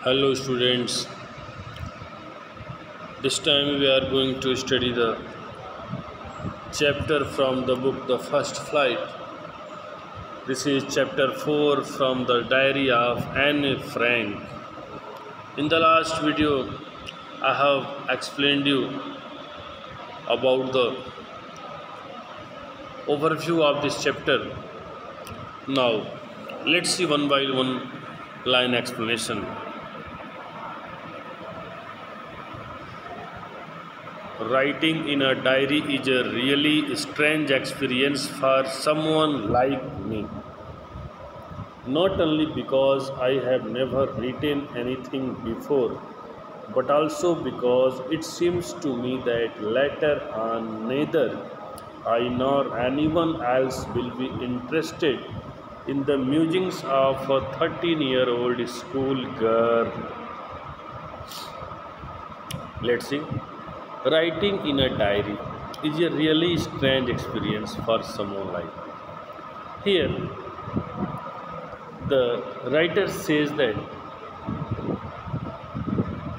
Hello students, this time we are going to study the chapter from the book The First Flight. This is chapter 4 from the diary of Anne Frank. In the last video, I have explained you about the overview of this chapter. Now, let's see one by one line explanation. Writing in a diary is a really strange experience for someone like me. Not only because I have never written anything before, but also because it seems to me that later on neither I nor anyone else will be interested in the musings of a 13-year-old school girl. Let's see. Writing in a diary is a really strange experience for someone like me. Here, the writer says that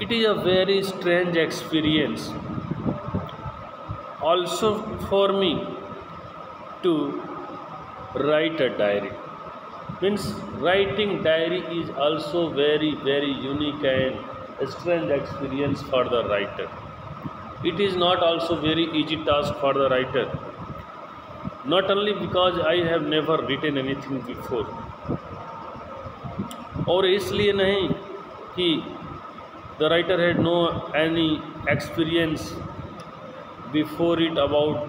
it is a very strange experience also for me to write a diary. Means writing diary is also very unique and strange experience for the writer. It is not also very easy task for the writer, not only because I have never written anything before, और इसलिए नहीं कि the writer had no any experience before it about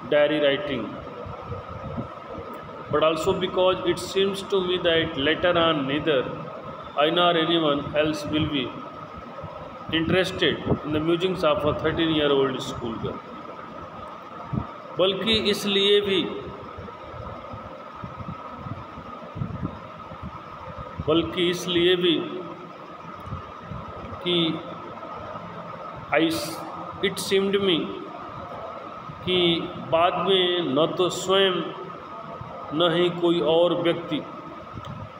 diary writing, but also because it seems to me that later on neither I nor anyone else will be interested in the musings of a 13-year-old schoolgirl. बल्कि इसलिए भी कि it seemed मी कि बाद में न तो स्वयं न ही कोई और व्यक्ति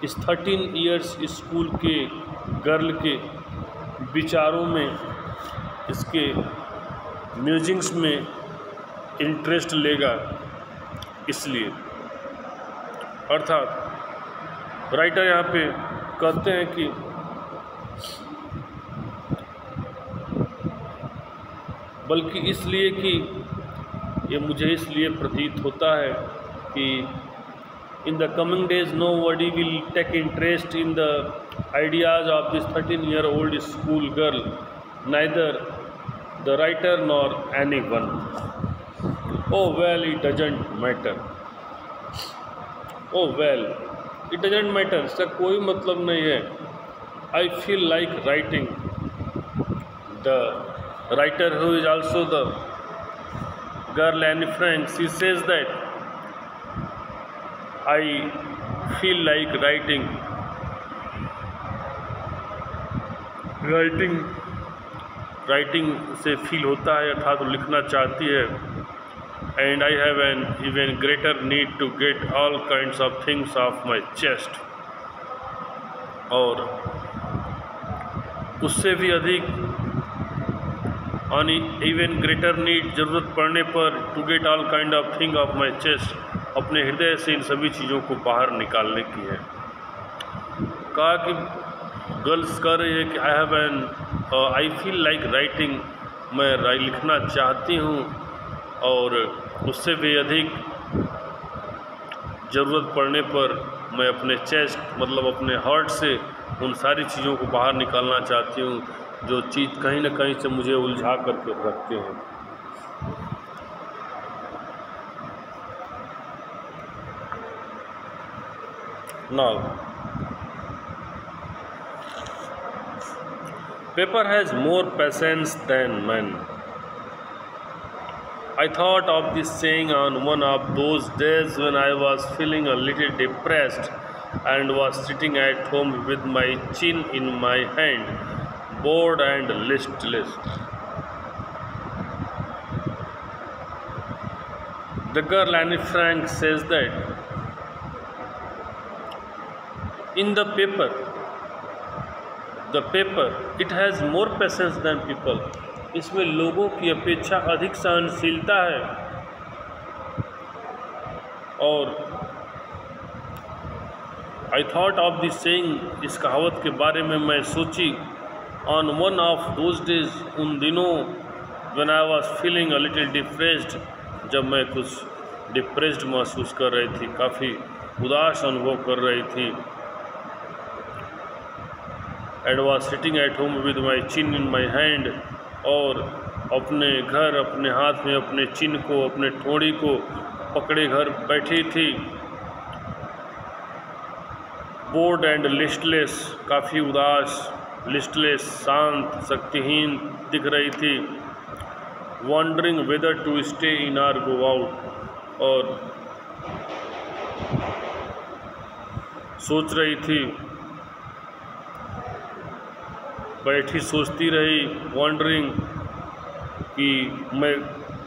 इस 13 इयर्स स्कूल के गर्ल के विचारों में, इसके म्यूजिंग्स में इंटरेस्ट लेगा. इसलिए अर्थात राइटर यहाँ पे कहते हैं कि बल्कि इसलिए कि ये मुझे इसलिए प्रतीत होता है कि in the coming days nobody will take interest in the ideas of this 13-year-old school girl, neither the writer nor anyone. Oh well, it doesn't matter. Oh well, it doesn't matter. इसका कोई मतलब नहीं है. I feel like writing. The writer, who is also the girl Anne Frank, she says that I feel like writing से feel होता है, अर्थात लिखना चाहती है. And I have an even greater need to get all kinds of things off my chest. और उससे भी अधिक ऑन इवन ग्रेटर नीड, ज़रूरत पड़ने पर to get all kind of thing off my chest, अपने हृदय से इन सभी चीज़ों को बाहर निकालने की है. कहा कि गर्ल्स कह रही है कि आई फील लाइक राइटिंग, मैं लिखना चाहती हूँ, और उससे भी अधिक ज़रूरत पड़ने पर मैं अपने चेस्ट, मतलब अपने हार्ट से उन सारी चीज़ों को बाहर निकालना चाहती हूँ जो चीज़ कहीं ना कहीं से मुझे उलझा करके रखते हैं. Now, paper has more patience than man. I thought of this saying on one of those days when I was feeling a little depressed and was sitting at home with my chin in my hand, bored and listless. The girl Anne Frank says that in the paper the paper it has more patience than people, इसमें लोगों की अपेक्षा अधिक सहनशीलता है। और I thought of this saying, इस कहावत के बारे में मैं सोची। On one of those days, उन दिनों, when I was feeling a little depressed, जब मैं कुछ डिप्रेस्ड महसूस कर रही थी, काफ़ी उदास अनुभव कर रही थी। And was sitting at home with my chin in my hand, और अपने घर, अपने हाथ में अपने चिन को, अपने ठोड़ी को पकड़े घर बैठी थी। बोर्ड एंड लिस्टलेस, काफ़ी उदास, लिस्टलेस, शांत, शक्तिहीन दिख रही थी। Wondering whether to stay in or go out, और सोच रही थी, बैठी सोचती रही, वॉन्डरिंग कि मैं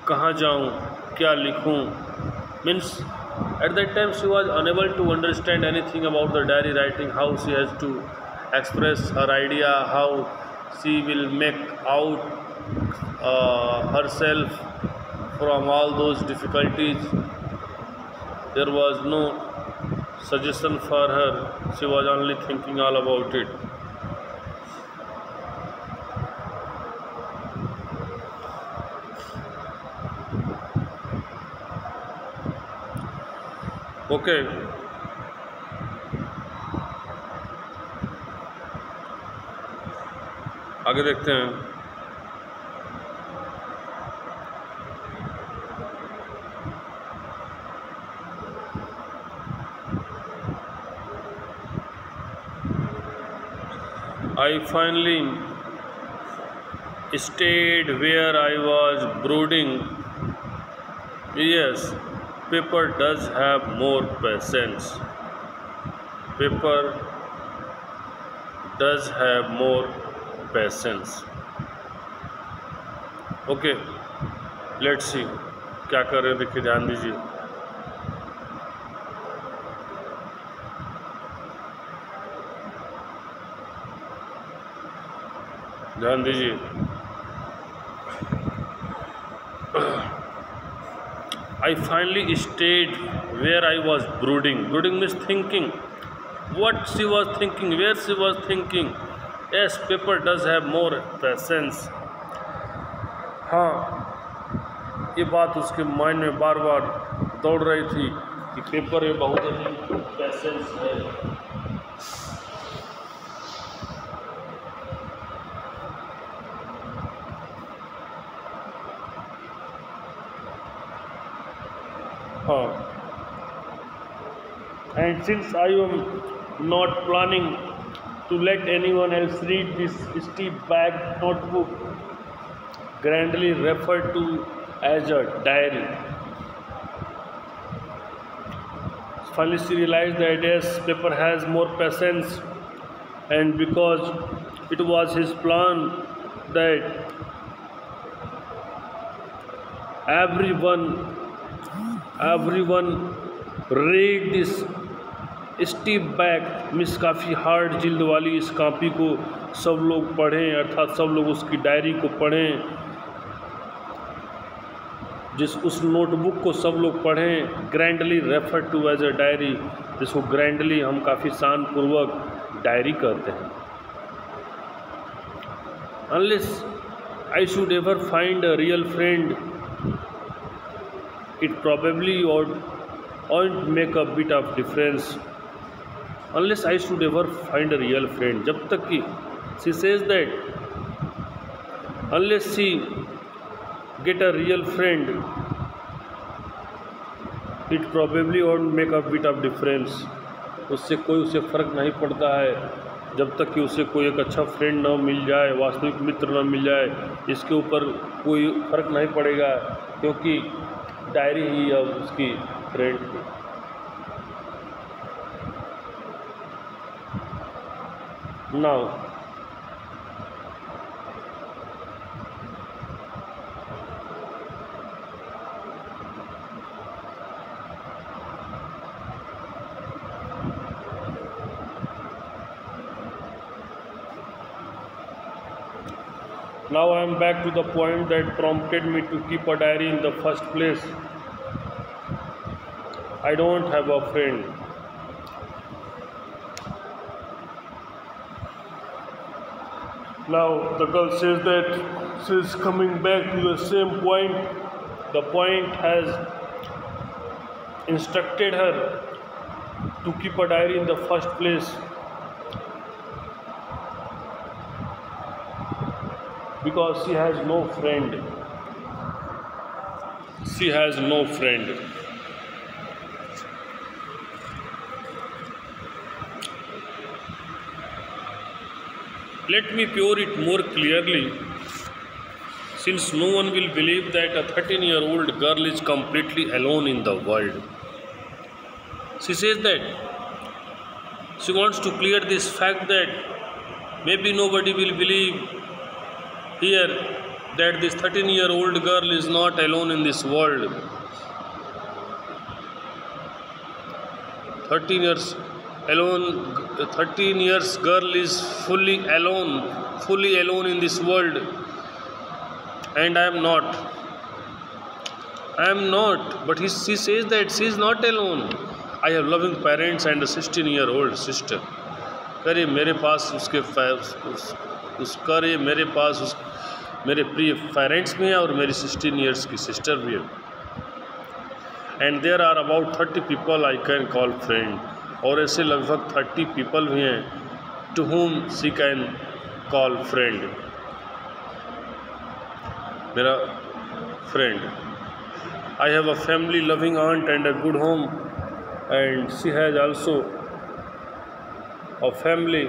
कहाँ जाऊँ, क्या लिखूँ। Means at that time she was unable to understand anything about the diary writing, how she has to express her idea, how she will make out herself from all those difficulties. There was no suggestion for her, she was only thinking all about it. Okay, आगे देखते हैं। I finally stayed where I was brooding. Yes, paper does have more patience. Paper does have more patience. Okay, let's see क्या कर रहे हैं, देखिए, ध्यान दीजिए। ध्यान दीजिए। I finally stayed where I was brooding. Brooding means thinking. What she was thinking, where she was thinking. Yes, paper does have more patience. हाँ, ये बात उसके माइंड में बार बार दौड़ रही थी कि पेपर में बहुत अधिक पैसेंस है। हाँ, and since I am not planning to let anyone else read this stiff-backed notebook, grandly referred to as a diary, finally she realized that yes, paper has more patience, and because it was his plan that everyone read this steep back miss, काफ़ी hard जिल्द वाली इस copy को सब लोग पढ़ें, अर्थात सब लोग उसकी डायरी को पढ़ें, उस नोटबुक को सब लोग पढ़ें। Grandly refer to as a diary, जिसको ग्रैंडली हम काफ़ी शानपूर्वक डायरी कहते हैं। Unless I should ever find a real friend, it probably won't make a bit of difference. Unless I should ever find a real friend. जब तक कि she says that unless she get a real friend, it probably won't make a bit of difference. उससे कोई उसे फ़र्क नहीं पड़ता है जब तक कि उसे कोई एक अच्छा फ्रेंड ना मिल जाए, वास्तविक मित्र ना मिल जाए, इसके ऊपर कोई फ़र्क नहीं पड़ेगा, क्योंकि डायरी ही अब उसकी फ्रेंड थी। Now Now I am back to the point that prompted me to keep a diary in the first place. I don't have a friend. Now the girl says that she's coming back to the same point. The point has instructed her to keep a diary in the first place because she has no friend. She has no friend. Let me pour it more clearly, since no one will believe that a 13-year-old girl is completely alone in the world. She says that she wants to clear this fact that maybe nobody will believe here that this 13-year-old girl is not alone in this world. 13 years alone, 13 years girl is fully alone in this world, and I am not, but she says that she is not alone. I have loving parents and a 16-year-old sister. करे मेरे पास मेरे प्रिय parents भी हैं और मेरी 16 years की sister भी है. And there are about 30 people I can call friend. और ऐसे लगभग 30 people भी हैं to whom she can call friend, मेरा friend. I have a family loving aunt and a good home, and she has also a family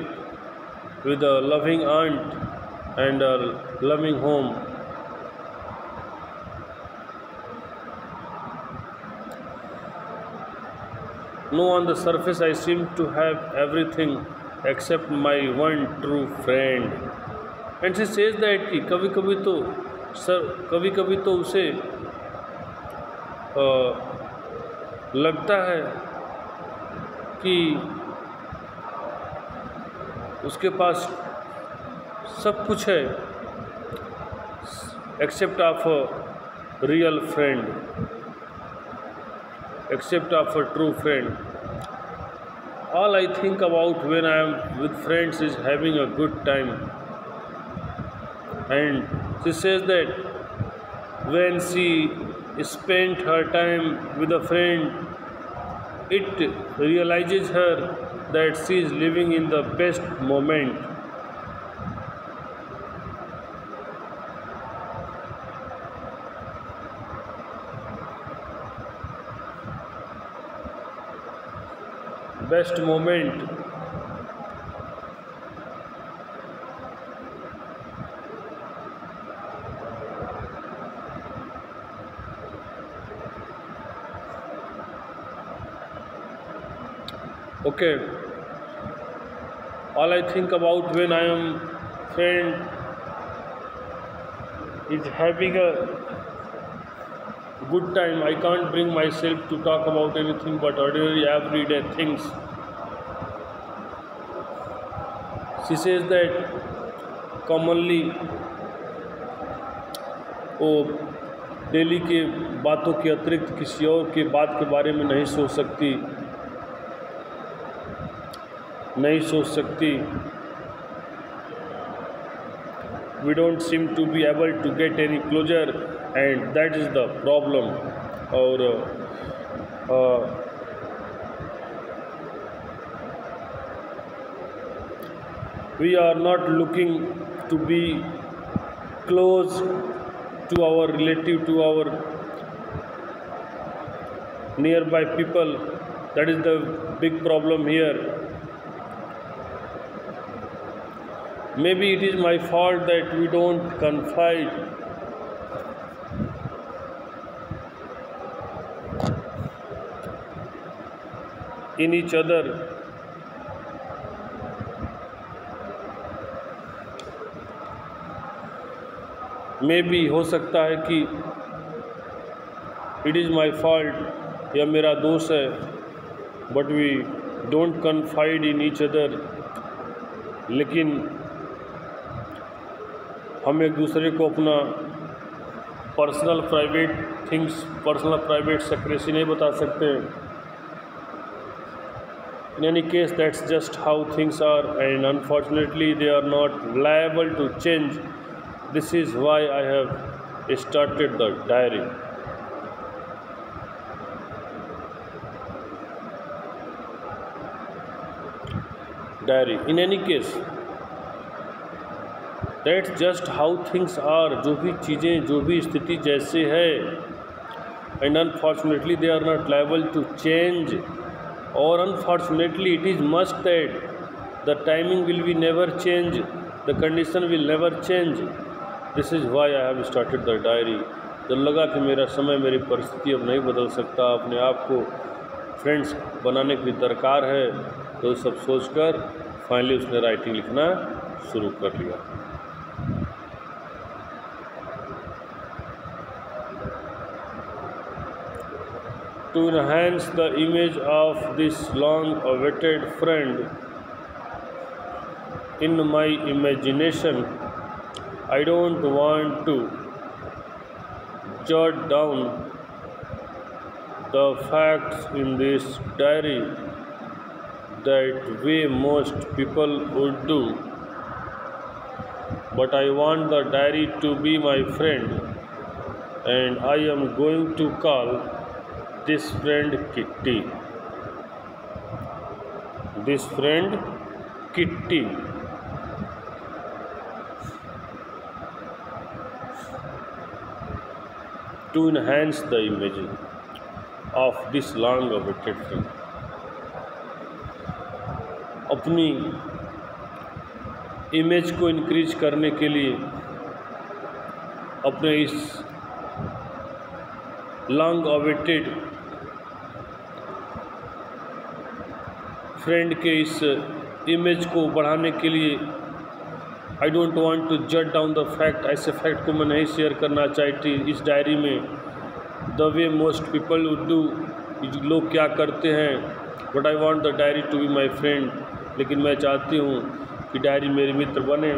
with a loving aunt and a loving home. No, on the surface I seem to have everything except my one true friend. And she says that कि कभी कभी तो उसे लगता है कि उसके पास सब कुछ है except of a real friend, except of a true friend. All I think about when I am with friends is having a good time. And she says that when she spent her time with a friend, it realizes her that she is living in the best moment. Best moment. Okay. All I think about when I am friend is having a good time. I can't bring myself to talk about anything but ordinary everyday things. She says that commonly वो daily के बातों के अतिरिक्त किसी और के बात के बारे में नहीं सोच सकती. We don't seem to be able to get any closure, and that is the problem. और we are not looking to be close to our relative, to our nearby people. That is the big problem here. Maybe it is my fault that we don't confide in each other. Maybe हो सकता है कि it is my fault या मेरा दोष है, but we don't confide in each other. लेकिन हम एक दूसरे को अपना personal private things, personal private secrecy नहीं बता सकते। In any case, that's just how things are, and unfortunately they are not liable to change. This is why I have started the diary. In any case, that's just how things are. जो भी चीज़ें, जो भी स्थिति जैसे है, and unfortunately they are not liable to change. Or unfortunately it is must that the timing will be never change, the condition will never change. This is why I have started the diary. जब लगा कि मेरा समय, मेरी परिस्थिति अब नहीं बदल सकता, अपने आप को फ्रेंड्स बनाने की दरकार है, तो सब सोचकर फाइनली उसने राइटिंग लिखना शुरू कर लिया। To enhance the image of this long-awaited friend in my imagination, I don't want to jot down the facts in this diary that way most people would do, but I want the diary to be my friend, and I am going to call this friend Kitty. This friend Kitty. To enhance the image of this long-awaited friend. अपनी image को increase करने के लिए अपने इस long awaited friend के इस image को बढ़ाने के लिए I don't want to jot down the fact, ऐसे फैक्ट को मैं नहीं शेयर करना चाहती इस डायरी में। The way most people would do, लोग क्या करते हैं, but I want the diary to be my friend, लेकिन मैं चाहती हूँ कि डायरी मेरी मित्र बने,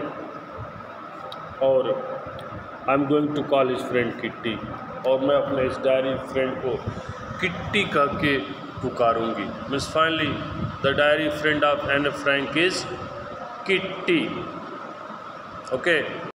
और I am going to call his friend Kitty, और मैं अपने इस डायरी फ्रेंड को किट्टी कह के पुकारूंगी। Means finally the diary friend of Anne Frank is Kitty. Okay.